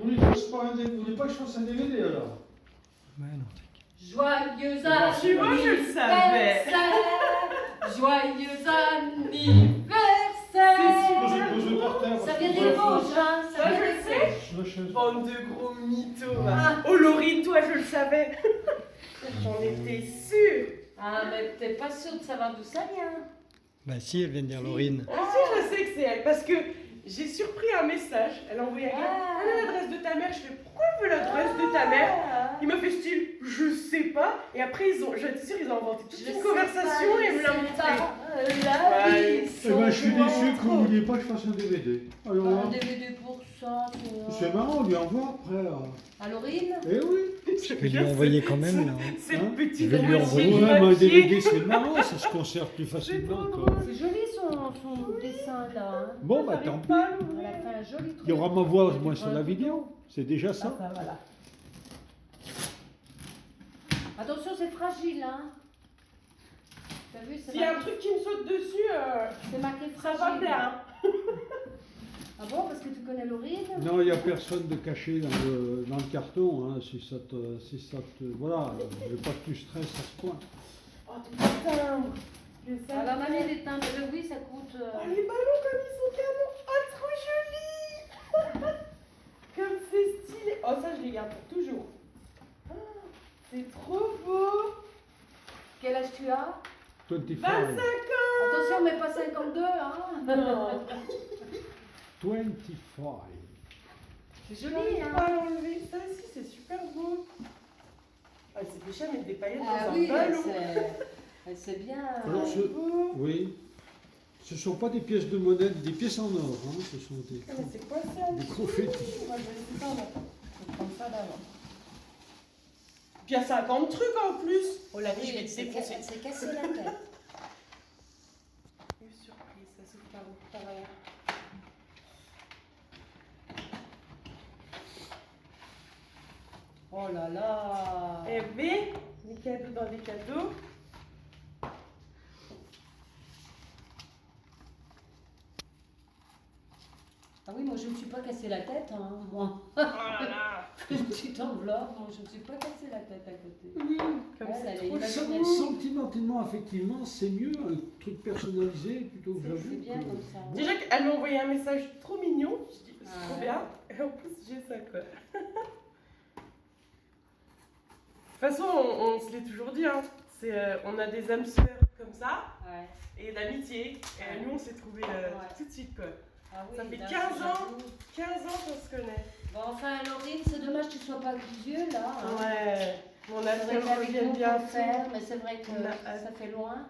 Vous voulez pas que je fasse un DVD alors? Ouais, non. Joyeux Tu vois, je le savais. Joyeux C'est anniversaire. Posez par terre. Ça vient des Vosges, hein. Ça Ça, vient je des le sais. Vosges. Bande de gros mythos. Ah. Oh, Laurine, toi, je le savais. J'en étais sûre. Ah, mais t'es pas sûre de savoir d'où ça vient. Bah si, elle vient de dire Laurine. Ah, si, je sais que c'est elle. Parce que j'ai surpris un message. Elle a envoyé un gars. Ah. Elle a l'adresse de ta mère. Je fais, pourquoi elle veut l'adresse de ta mère? Ah. Il m'a fait style, je sais pas. Et après, j'étais sûre, ils ont inventé toute Je une sais conversation pas, et me l'ont je sais montré. pas. La Ouais. vie, Eh ben, je suis son déçu que vous ventre. vouliez pas que je fasse un DVD. Alors, Un hein, DVD pour ça, c'est marrant, on lui envoie après. À Laurine. Eh oui. Je vais lui envoyer quand même là. hein. C'est Hein le petit Je vais lui dossier envoyer. de Ouais, mais un papier. DVD c'est marrant, ça se conserve plus facilement. trop quoi. drôle. C'est joli son dessin là. Hein. Bon, bah tant pis. Elle a fait un joli truc. Il y aura ma voix au moins sur la vidéo. C'est déjà ça. Ah, ça, voilà. Attention, c'est fragile, hein. T'as vu, c'est S'il y a un marqué, truc qui me saute dessus, c'est marqué ça fragile. va plaire. Hein. Ah bon, parce que tu connais Laurine? Non, il n'y a personne de caché dans le carton. Hein, si ça te. Voilà, je veux pas que tu stresses à ce point. Oh, des timbres. Je sais. Ah, la manière des timbres, oui, ça coûte. Oh, les ballons comme ils sont canons. Oh, trop joli. Comme c'est stylé. Oh, ça, je les garde pour toujours. Oh, c'est trop beau. Quel âge tu as? 25. 25 ans. Attention, mais pas 52, hein. Non. 25. C'est Joli, joli, hein. hein. Enlever ça aussi, c'est super beau. Ah, c'est péché à mettre des paillettes Ah dans oui, un ballon. c'est bien. Alors, Beau. oui. Ce ne sont pas des pièces de monnaie, des pièces en or. Hein, ce sont des. Ah, mais c'est quoi ça? Des confettis. Moi, je vais laisser ça en attendant. Je vais prendre ça d'avant. Puis il y a 50 trucs en plus. Oh la vie, je vais te défoncer. C'est cassé la tête. Une surprise, ça s'ouvre par où? Par là. Oh là là. Et B, des cadeaux dans des cadeaux. Ah oui, moi je ne me suis pas cassé la tête, hein, moi. Oh là là. Une petite enveloppe, moi je ne me suis pas cassé la tête à côté. Comme Elle, elle est c'est trop imaginaire. chou. Sentimentalement, effectivement, c'est mieux un truc personnalisé plutôt que C'est j'avoue. bien comme ça. Déjà qu'elle m'a envoyé un message trop mignon. Je dis, c'est Ah trop ouais. bien. Et en plus, j'ai ça quoi. De toute façon, on se l'est toujours dit, hein. On a des âmes sœurs comme ça Ouais. et l'amitié. Et nous, on s'est trouvés tout de suite quoi. Ah oui, Ça fait là, 15 ans. j'avoue. 15 ans qu'on se connaît. Bon, enfin, Laurine, c'est dommage que tu sois pas plus vieux là. Hein. Ouais. On a C'est vrai fait qu'avec revienne nous, bien faut le faire, mais c'est vrai que On a- ça fait loin.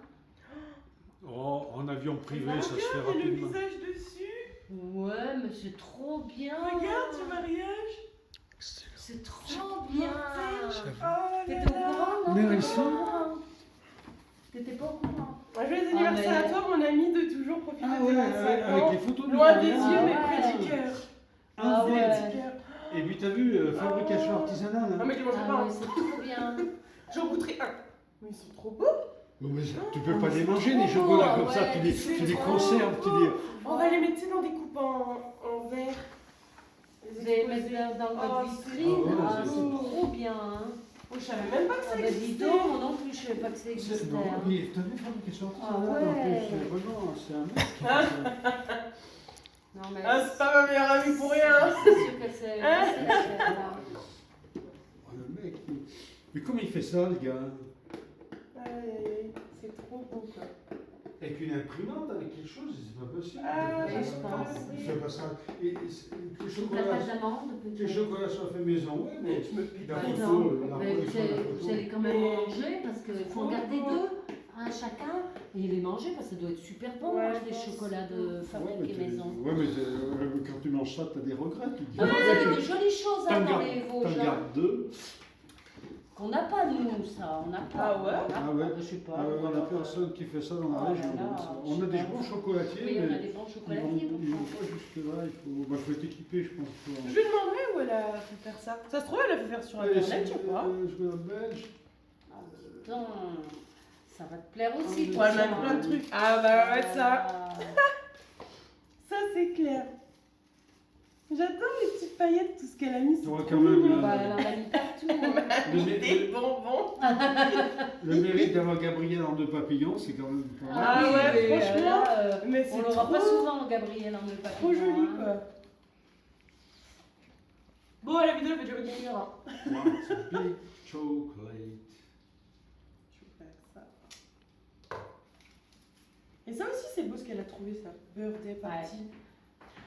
Oh, en avion privé, ça se fait Regarde, il y a le rapidement. visage dessus. Ouais, mais c'est trop bien. Regarde du mariage. C'est trop bien. Oh là T'étais au là. courant, non? Merci. T'étais pas au courant. Joyeux Ah, anniversaire mais- à toi, mon ami, de toujours profiter Ah de ouais, 25 avec ans. les photos de Loin des mariage. yeux, mais Ah près ouais. du cœur. Ah Près ouais. du cœur. Et puis t'as vu, fabrication Oh. artisanale. Ah, Hein. mais je les mangerai Ah pas. ouais, c'est trop bien. J'en goûterai un. Mais ils sont trop beaux. Non, mais tu peux pas les manger, les chocolats comme ça, ouais, tu les trop conserves, tu les. On va les mettre dans des coupes en verre. Vous allez mettre dans Oh, votre vitrine. c'est beau, Ah, c'est c'est beau. trop bien. Hein. Oh, je savais même pas que Ah ça bah dis existait. donc, moi non plus, je savais pas que ça existait. Non, hein. oui, t'as vu fabrication Ah artisanale en ouais. plus, vraiment, c'est un mec. qui Hein fait ça. Non, mais Ah, c'est pas ma meilleure amie pour rien. c'est sûr que c'est. Hein c'est cher, là. Oh, le mec, mais comment il fait ça, le gars? Aïe, aïe, aïe. C'est trop beau quoi. Avec une imprimante, avec quelque chose, c'est pas possible. Ah, oui, je pense. Il fait pas ça. Et les Une chocolats, pâte d'amande, les peut-être. chocolats sont faits maison, ouais, mais Je me pique. la Mais photo, non, la mais production de la vous photo. allez quand même manger parce qu'il faut en garder Oh. deux, un chacun, et les manger parce que ça doit être super bon, Ouais, manger des je pense. chocolats de fabriqués maison. Ouais, mais quand tu manges ça, t'as des regrets. Tu te dis, Ah, vous avez de jolies choses hein, dans les t'en Vosges, hein, gardes deux. qu'on n'a pas nous, ça, on n'a pas. Ah ouais? On n'a Ah ouais. pas, je sais pas. Ah ouais, on voilà. a personne qui fait ça dans la Oh là région. là, On a je des sais bons pas. chocolatiers, Oui, on a mais des bons ils chocolatiers. vont pas jusque-là. Il faut être équipé, je pense. Je lui demanderai où elle a fait faire ça. Ça se trouve, elle a fait faire sur internet, je sais pas. Je regarde belge. Attends, ça va te plaire aussi. Ouais, toi, Ouais, elle ça, m'a plein de hein. trucs. Ah bah ouais, ça. Ah. Ça, c'est clair. J'adore les petites paillettes, tout ce qu'elle a mis. Tu C'est vois trop quand même, mignon. Bah, elle en a mis partout. Des bonbons. Le mérite d'avoir Gabriel en 2 papillons, c'est quand même pas mal. Ah ouais, mais franchement, là, mais on c'est l'aura trop, pas souvent, Gabriel, en deux papillons. trop joli hein. quoi. Bon, la vidéo elle va durer 10 minutes. Hein. What's a big chocolate? Je vais faire ça. Et ça aussi, c'est beau ce qu'elle a trouvé, ça. Birthday party.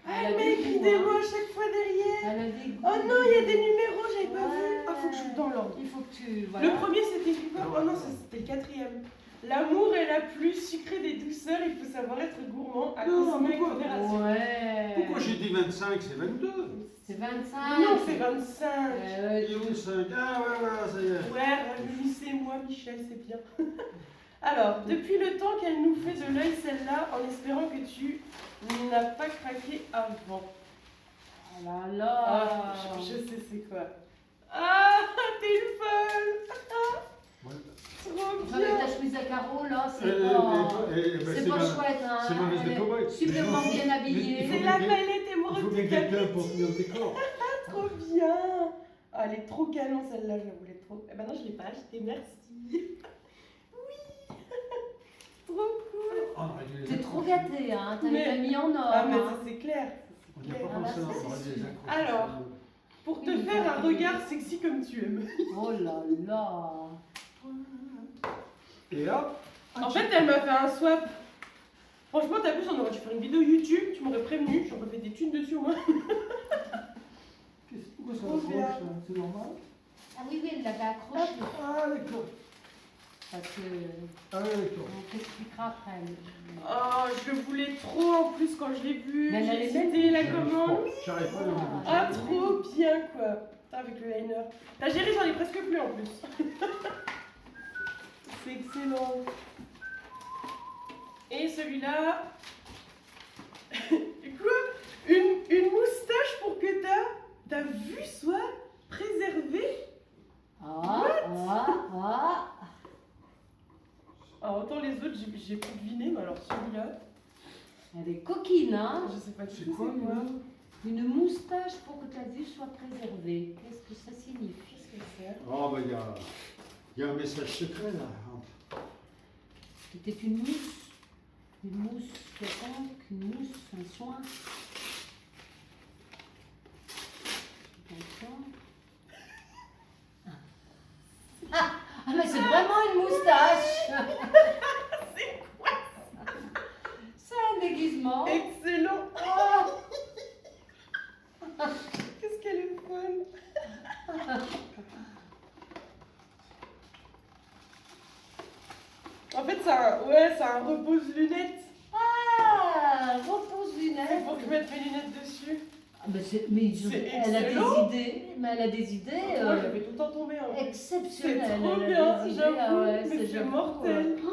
Ah, Elle a elle m'a des écrit goûts, des hein. mots à chaque fois derrière. Elle a des goûts. Oh non, il y a des numéros, j'avais pas vu. Ouais. Ah, faut que je joue dans l'ordre. Il faut que tu. Voilà. Le premier, c'était quoi? Oh non, ça, c'était le 4e. L'amour est la plus sucrée des douceurs, il faut savoir être gourmand à Non, consommer mais avec quoi? modération. Ouais. Pourquoi j'ai dit 25, c'est 22? C'est 25. Non, c'est 25. Et 25, ah ouais, voilà, ça y est. Ouais, réunissez-moi, Michel, c'est bien. Alors, depuis le temps qu'elle nous fait de l'œil celle-là, en espérant que tu n'as pas craqué avant. Oh là là. Ah, je sais c'est quoi. Ah, t'es une folle. Ouais. Trop Avec bien. ta chemise à carreaux, là, c'est Eh, pas. ben, C'est pas ma- chouette, hein. c'est ma veste de Elle est cow-boy. Superment bien habillée. Il faut C'est que la quelqu'un- palette Il faut émeraude bien de quelqu'un pour Capiti. tenir le décor. Trop bien. Ah, elle est trop canon celle-là, je la voulais trop. Eh ben non, je l'ai pas achetée, merci. Oui. Trop cool. On aurait dû les T'es trop accrocher. gâtée, hein. T'as Mais- mis en or. Ah, mais hein. ça c'est clair. On n'y a pas Ah, pensé, là, on ça, aurait c'est dû les sûr. accrocher. Alors. Pour te Oui, faire un oui. regard sexy comme tu aimes. Oh là là. Et hop. En fait, elle m'a fait un swap. Franchement, t'as vu, on aurait dû faire une vidéo YouTube, tu m'aurais prévenu, j'aurais fait des thunes dessus au moins. Pourquoi ça Trop bien. accroche, là? C'est normal? Ah oui, oui, elle l'avait accroché. Ah, d'accord. Parce que. Ah, d'accord. On t'expliquera après. Oh, je le voulais trop en plus quand je l'ai vu. Mais elle J'ai avait hésité la J'arrive commande. pas. J'arrive pas à la Ah, trop bien quoi. Putain, avec le liner. Ta gérée, j'en ai presque plus en plus. C'est excellent. Et celui-là. Quoi? Une moustache pour que ta vue soit préservée? Ah, ah. Alors, autant les autres, j'ai pu deviner, mais alors celui-là, Elle est coquine, hein. je sais pas du C'est tout quoi, c'est quoi. Une moustache pour que ta vue soit préservée. Qu'est-ce que ça signifie? Qu'est-ce que c'est? Oh, bah, il y a un message secret, là. C'était une mousse. Une mousse quelconque, une mousse, un soin. Attention. Ah, mais c'est vraiment une moustache. C'est quoi? C'est un déguisement. Excellent! Ah, Qu'est-ce qu'elle est folle! En fait, c'est un repose-lunettes. ah, repose C'est lunettes. pour que je mette mes lunettes dessus. Ah, mais C'est elle a excellent. des idées. Mais elle a des idées Moi, j'avais tout le temps tombé en fait. exceptionnelles. C'est trop Elle a bien, des idées, j'avoue. ah ouais, Mais c'est j'avoue, mortel. Oh,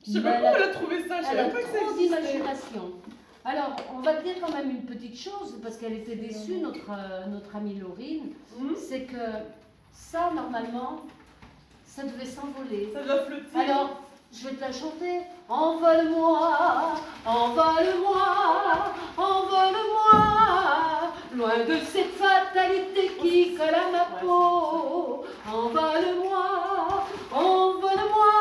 Je sais mais pas elle comment a- elle a trouvé ça, je Elle savais a pas que ça trop existait. d'imagination. Alors, on va te dire quand même une petite chose, parce qu'elle était déçue, notre amie Laurine, Hmm, c'est que ça, normalement, ça devait s'envoler. ça doit flotter. Alors, je vais te la chanter. Envole-moi, envole-moi, envole-moi, loin de cette fatalité qui colle à ma peau. Envole-moi, envole-moi,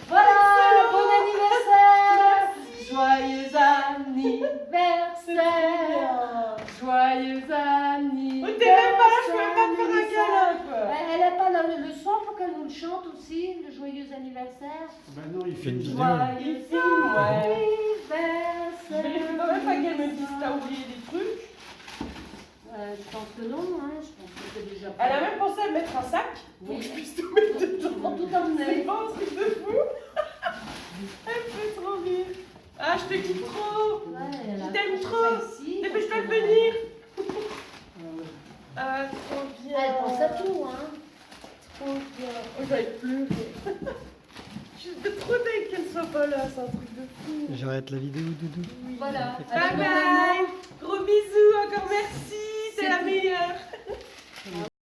voilà, bon anniversaire, joyeux C'est trop anniversaire, bien. joyeux Oh, anniversaire. t'es même pas là, je peux même pas te faire un câlin quoi. Elle n'a pas le son pour qu'elle nous le chante aussi, le joyeux anniversaire. Ben non, il fait une une vidéo. Joyeux Il filme, ouais. anniversaire. Je vérifie quand même pas qu'elle me dise t'as oublié des trucs. Je pense que non, hein. Je pense que c'est déjà Elle a même pensé à me mettre un sac pour Oui. que je puisse tout mettre Pour dedans. tout C'est emmener. pas un truc de fou. Elle me fait trop rire. Ah, je te kiffe trop. Ouais, elle a Je t'aime fait trop. ça ici, Dépêche-toi de parce que- venir. Ah, trop bien. Elle pense à tout, hein. Trop bien. Oh, j'allais pleurer. Je suis trop deg qu'elle soit pas là, c'est un truc de fou. J'arrête la vidéo, Doudou. Voilà. Bye Alors, bye. Gros bisous, encore merci. C'est C'était- la meilleure.